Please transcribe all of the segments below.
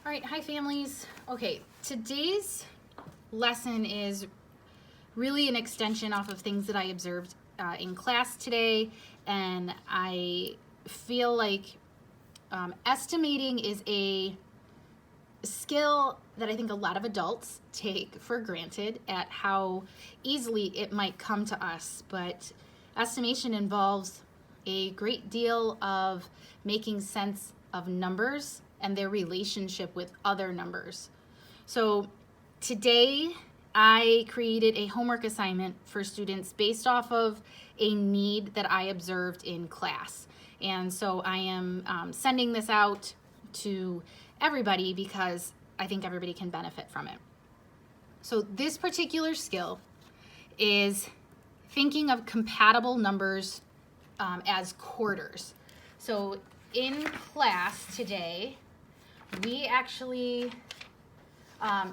All right, hi families. Okay, today's lesson is really an extension off of things that I observed in class today, and I feel like estimating is a skill that I think a lot of adults take for granted at how easily it might come to us, but estimation involves a great deal of making sense of numbers and their relationship with other numbers. So today I created a homework assignment for students based off of a need that I observed in class. And so I am sending this out to everybody because I think everybody can benefit from it. So this particular skill is thinking of compatible numbers as quarters. So in class today, we actually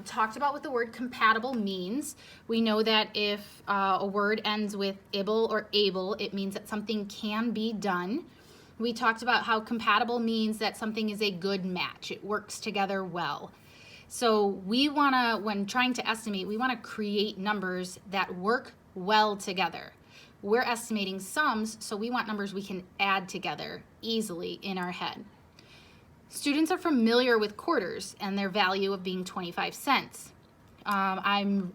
talked about what the word compatible means. We know that if a word ends with ible or able, it means that something can be done. We talked about how compatible means that something is a good match. It works together well. So we want to, when trying to estimate, we want to create numbers that work well together. We're estimating sums, so we want numbers we can add together easily in our head. Students are familiar with quarters and their value of being 25 cents. I'm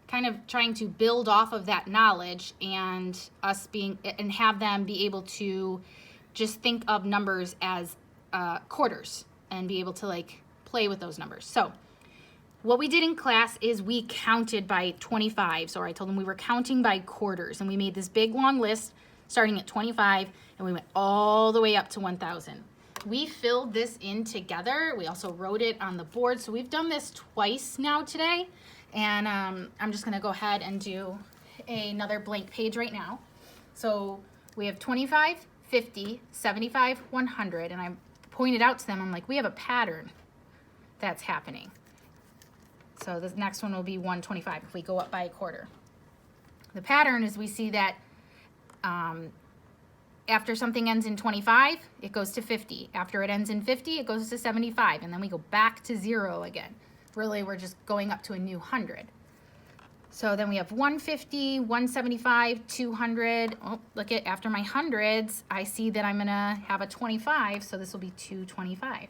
kind of trying to build off of that knowledge and have them be able to just think of numbers as quarters and be able to play with those numbers. So what we did in class is we counted by 25. So I told them we were counting by quarters, and we made this big long list starting at 25, and we went all the way up to 1,000. We filled this in together. We also wrote it on the board. So we've done this twice now today, and I'm just gonna go ahead and do another blank page right now. So we have 25, 50, 75, 100, and I pointed out to them, I'm like, we have a pattern that's happening. So the next one will be 125 if we go up by a quarter. The pattern is we see that after something ends in 25, it goes to 50. After it ends in 50, it goes to 75, and then we go back to 0 again. Really, we're just going up to a new 100. So then we have 150, 175, 200. Oh, look at, after my hundreds, I see that I'm gonna have a 25, so this will be 225.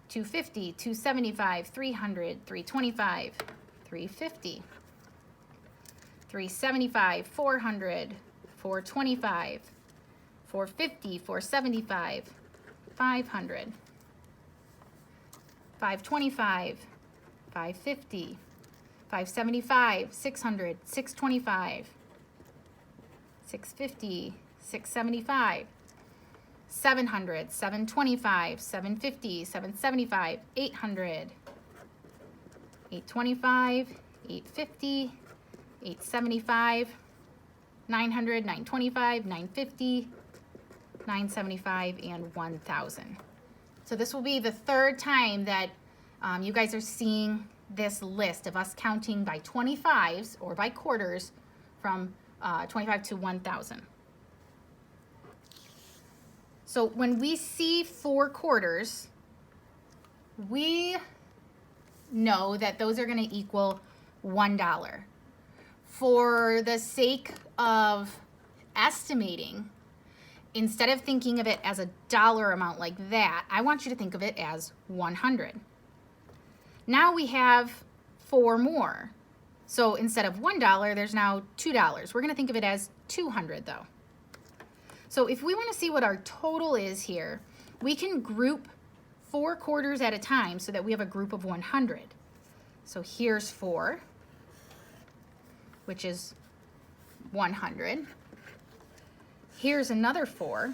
250, 275, 300, 325, 350, 375, 400, 425, 450, 475, 500, 525, 550, 575, 600, 625, 650, 675, 700, 725, 750, 775, 800, 825, 850, 875, 900, 925, 950, 975, and 1,000. So this will be the third time that you guys are seeing this list of us counting by 25s or by quarters from 25 to 1,000. So when we see 4 quarters, we know that those are going to equal $1. For the sake of estimating, instead of thinking of it as a dollar amount like that, I want you to think of it as 100. Now we have 4 more. So instead of $1, there's now $2. We're going to think of it as 200 though. So if we want to see what our total is here, we can group 4 quarters at a time so that we have a group of 100. So here's 4, which is 100. Here's another 4,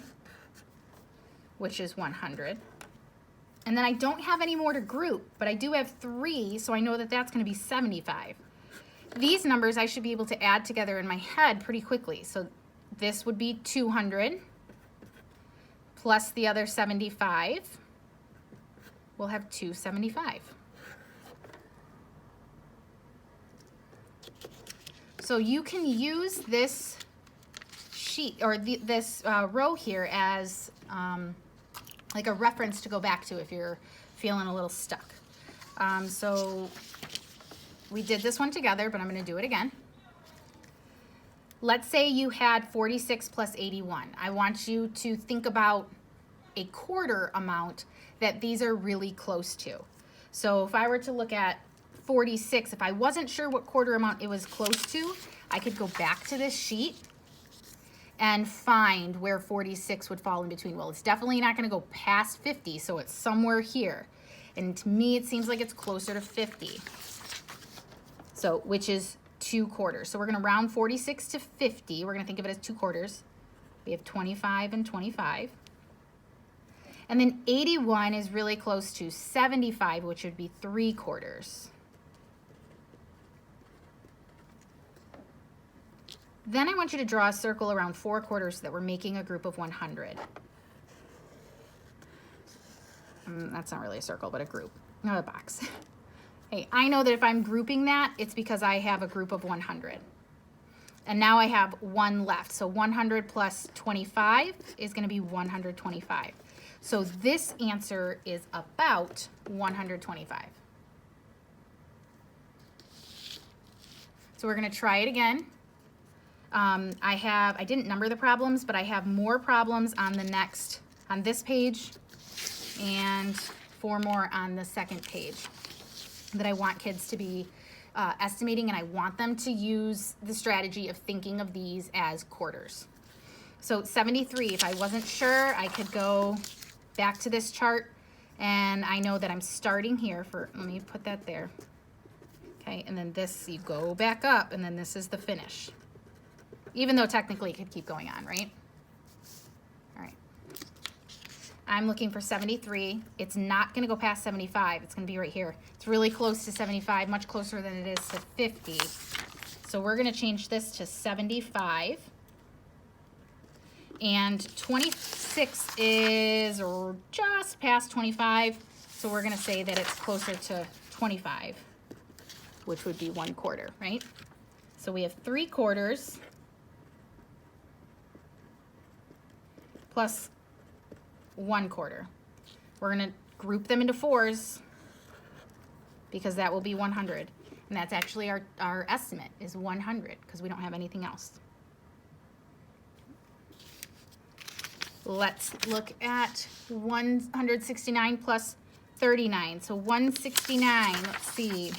which is 100. And then I don't have any more to group, but I do have 3, so I know that that's going to be 75. These numbers I should be able to add together in my head pretty quickly. So this would be 200 plus the other 75. We'll have 275. So you can use this sheet or this row here as like a reference to go back to if you're feeling a little stuck. So we did this one together, but I'm going to do it again. Let's say you had 46 plus 81. I want you to think about a quarter amount that these are really close to. So if I were to look at 46, if I wasn't sure what quarter amount it was close to, I could go back to this sheet and find where 46 would fall in between. Well, it's definitely not going to go past 50, so it's somewhere here. And to me, it seems like it's closer to 50. So, which is 2 quarters. So we're going to round 46 to 50. We're going to think of it as 2 quarters. We have 25 and 25. And then 81 is really close to 75, which would be 3 quarters. Then I want you to draw a circle around 4 quarters so that we're making a group of 100. That's not really a circle, but a group, not a box. Hey, I know that if I'm grouping that, it's because I have a group of 100. And now I have 1 left. So 100 plus 25 is going to be 125. So this answer is about 125. So we're going to try it again. I didn't number the problems, but I have more problems on this page and 4 more on the second page that I want kids to be estimating, and I want them to use the strategy of thinking of these as quarters. So 73, if I wasn't sure, I could go back to this chart, and I know that I'm starting here let me put that there. Okay, and then this, you go back up, and then this is the finish. Even though technically it could keep going on, right? All right. I'm looking for 73. It's not going to go past 75. It's going to be right here. It's really close to 75, much closer than it is to 50. So we're going to change this to 75. And 26 is just past 25. So we're going to say that it's closer to 25, which would be 1 quarter, right? So we have 3 quarters plus 1 quarter. We're going to group them into 4s because that will be 100. And that's actually our estimate is 100 because we don't have anything else. Let's look at 169 plus 39. So 169, let's see.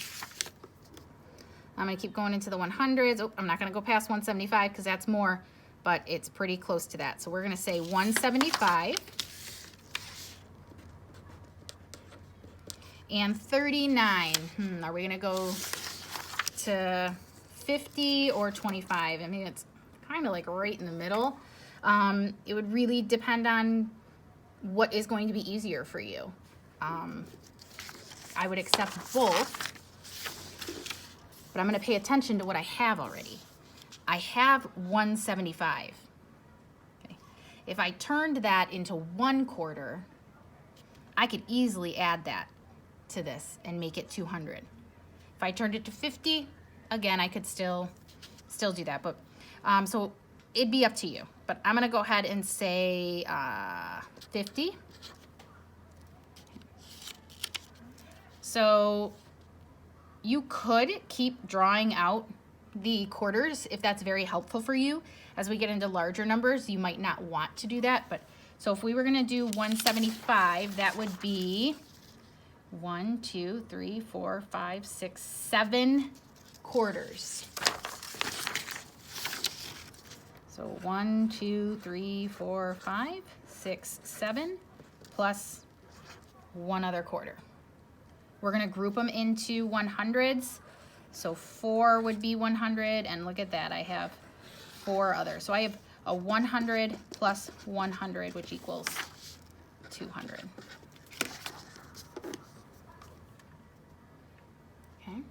I'm going to keep going into the 100s. Oh, I'm not going to go past 175 because that's more, but it's pretty close to that. So we're going to say 175 and 39. Are we going to go to 50 or 25? I mean, it's kind of like right in the middle. It would really depend on what is going to be easier for you. I would accept both, but I'm going to pay attention to what I have already. I have 175. Okay. If I turned that into 1 quarter, I could easily add that to this and make it 200. If I turned it to 50, again, I could still do that. But so it'd be up to you. But I'm going to go ahead and say 50. So you could keep drawing out the quarters if that's very helpful for you. As we get into larger numbers, you might not want to do that. But so if we were going to do 175, that would be 1, 2, 3, 4, 5, 6, 7 quarters. So 1, 2, 3, 4, 5, 6, 7, plus 1 other quarter. We're going to group them into 100s. So 4 would be 100, and look at that, I have 4 others. So I have a 100 plus 100, which equals 200. Okay.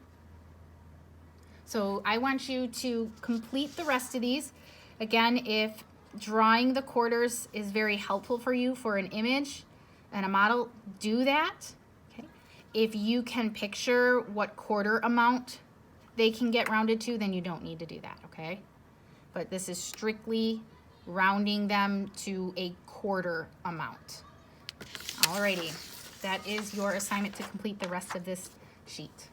So I want you to complete the rest of these. Again, if drawing the quarters is very helpful for you for an image and a model, do that. Okay. If you can picture what quarter amount they can get rounded to, then you don't need to do that, okay? But this is strictly rounding them to a quarter amount. Alrighty, that is your assignment to complete the rest of this sheet.